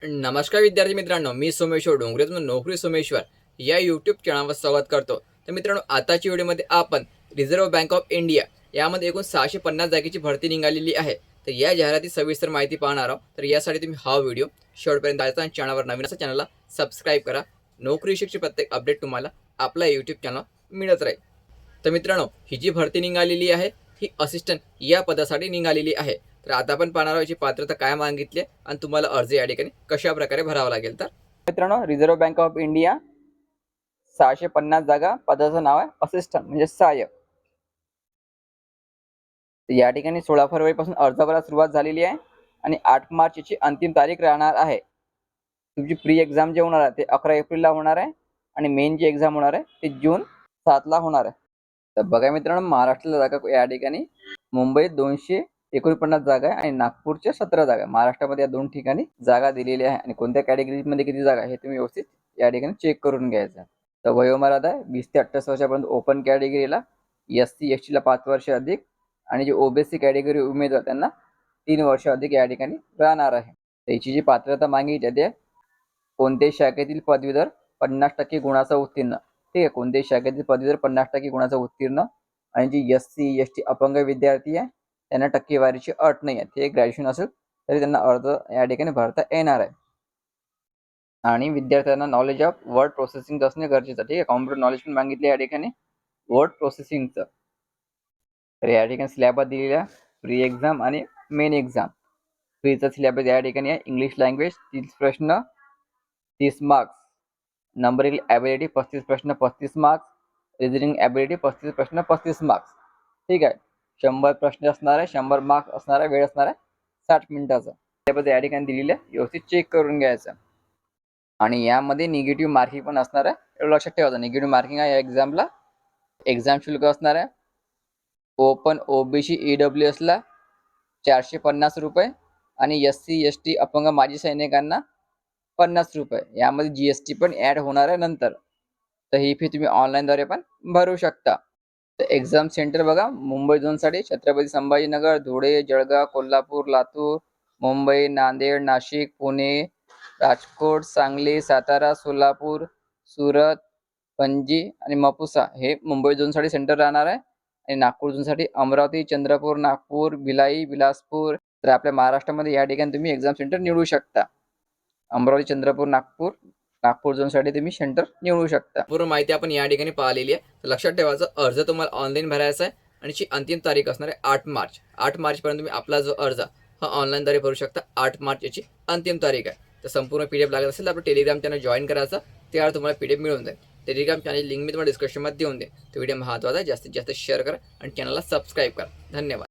नमस्कार विद्यार्थी मित्रांनो, मी सोमेश्वर डोंगरेतून नोकरी सोमेश्वर या यूट्यूब चॅनलवर स्वागत करतो। तर मित्रांनो, आताच्या व्हिडिओमध्ये आपण रिझर्व्ह बँक ऑफ इंडिया यामध्ये एकूण 650 जागेची भरती निघालेली आहे। तर या जाहिराती सविस्तर माहिती पाहणार आहोत। तर यासाठी तुम्ही हा व्हिडिओ शेवटपर्यंत पाहायचा आणि चॅनलवर नवीन असेल चॅनलला सबस्क्राईब करा। नोकरी विषयीची प्रत्येक अपडेट तुम्हाला आपल्या यूट्यूब चॅनल मिळत राहील। तर मित्रांनो, ही जी भरती निघालेली आहे ही असिस्टंट या पदासाठी निघालेली आहे। तर आता आपण पाहणार आहोत याची पात्रता काय मागितली आणि तुम्हाला अर्ज या ठिकाणी कशा प्रकारे भरावा लागेल। तर मित्रांनो, रिझर्व्ह बँक ऑफ इंडिया 650 जागा, पदाचं नाव आहे असिस्टंट म्हणजे सहाय्यक। या ठिकाणी 16 फरवरी पासून अर्ज भरायला सुरुवात झालेली आहे आणि 8 मार्च ची अंतिम तारीख राहणार आहे। तुमची प्री एक्झाम जे होणार आहे ते 11 एप्रिलला होणार आहे आणि मेन जी एक्झाम होणार आहे ते जून 7 ला होणार आहे। तर बघा मित्रांनो, महाराष्ट्राला जागा या ठिकाणी मुंबईत 249 जागा आहे आणि नागपूरच्या 17 जागा आहे। महाराष्ट्रामध्ये या दोन ठिकाणी जागा दिलेल्या आहे आणि कोणत्या कॅटेगरीमध्ये किती जागा हे तुम्ही व्यवस्थित या ठिकाणी चेक करून घ्यायचं। तर वयोमर्यादा आहे 20 ते 28 वर्षापर्यंत ओपन कॅटेगरीला, एससी एसटी ला 5 वर्ष अधिक आणि जे ओबीसी कॅटेगरी उमेदवार त्यांना 3 वर्ष अधिक या ठिकाणी राहणार आहे। त्याची जी पात्रता मागितली ते कोणत्याही शाखेतील पदवीधर 50% गुणाचा उत्तीर्ण, ठीक आहे, कोणत्याही शाखेतील पदवीधर 50% गुणाचा उत्तीर्ण आणि जी एससी एसटी अपंग विद्यार्थी आहे त्यांना टक्केवारीची अट नाही आहे, ते ग्रॅज्युएशन असेल तरी त्यांना अर्ज या ठिकाणी भरता येणार आहे। आणि विद्यार्थ्यांना नॉलेज ऑफ वर्ड प्रोसेसिंग असणे गरजेचं, ठीक आहे, कॉम्प्युटर नॉलेज पण मागितले या ठिकाणी वर्ड प्रोसेसिंगचं। तर या ठिकाणी सिलेबस दिलेला प्री एक्झाम आणि मेन एक्झाम। प्रीचा सिलेबस या ठिकाणी आहे इंग्लिश लँग्वेज 30 प्रश्न 30 मार्क्स, नंबरिंग ॲबिलिटी 35 प्रश्न 35 मार्क्स, रिजनिंग ॲबिलिटी 35 प्रश्न 35 मार्क्स, ठीक आहे। 100 प्रश्न असणार आहे, 100 मार्क्स असणार आहे, वेळ असणार आहे 60 मिनिटाचा। सिलेबस या ठिकाणी दिलेलं आहे, व्यवस्थित चेक करून घ्यायचं। आणि यामध्ये निगेटिव्ह मार्किंग पण असणार आहे, एवढं लक्षात ठेवायचं। निगेटिव्ह मार्किंग आहे या एक्झामला। एक्झाम शुल्क असणार आहे ओपन ओबीसी ईडब्ल्यूएस ला 450 रुपये आणि एससी एसटी अपंग माजी सैनिकांना 50 रुपये। यामध्ये जीएसटी पण ऍड होणार आहे नंतर। तर ही फी तुम्ही ऑनलाईनद्वारे पण भरू शकता। तर एक्झाम सेंटर बघा, मुंबई झोनसाठी छत्रपती संभाजीनगर, धुळे, जळगाव, कोल्हापूर, लातूर, मुंबई, नांदेड, नाशिक, पुणे, राजकोट, सांगली, सातारा, सोलापूर, सुरत, पणजी आणि मपुसा हे मुंबई झोनसाठी सेंटर राहणार आहे। आणि नागपूर झोनसाठी अमरावती, चंद्रपूर, नागपूर, भिलाई, बिलासपूर। तर आपल्या महाराष्ट्रामध्ये या ठिकाणी तुम्ही एक्झाम सेंटर निवडू शकता। अमरावती, चंद्रपूर, नागपूर, नागपूर झोनसाठी तुम्ही सेंटर निवडू शकता। पूर्ण माहिती आपण या ठिकाणी पाहिलेली आहे। तर लक्षात ठेवायचं, अर्ज तुम्हाला ऑनलाईन भरायचा आहे आणि ची अंतिम तारीख असणार आहे 8 मार्च। 8 मार्च पर्यंत तुम्ही आपला जो अर्ज हा ऑनलाईनद्वारे भरू शकता। 8 मार्च याची अंतिम तारीख आहे। तर संपूर्ण पीडीएफ लागत असेल तर आपलं टेलिग्राम चॅनल जॉईन करायचं, त्यावर तुम्हाला पीडीएफ मिळून जाईल। टेलिग्राम चॅनल लिंक मी तुम्हाला डिस्क्रिप्शनमध्ये देऊन दे। तो व्हिडिओ महत्त्वाचा आहे, जास्तीत जास्त शेअर करा आणि चॅनलला सबस्क्राईब करा। धन्यवाद।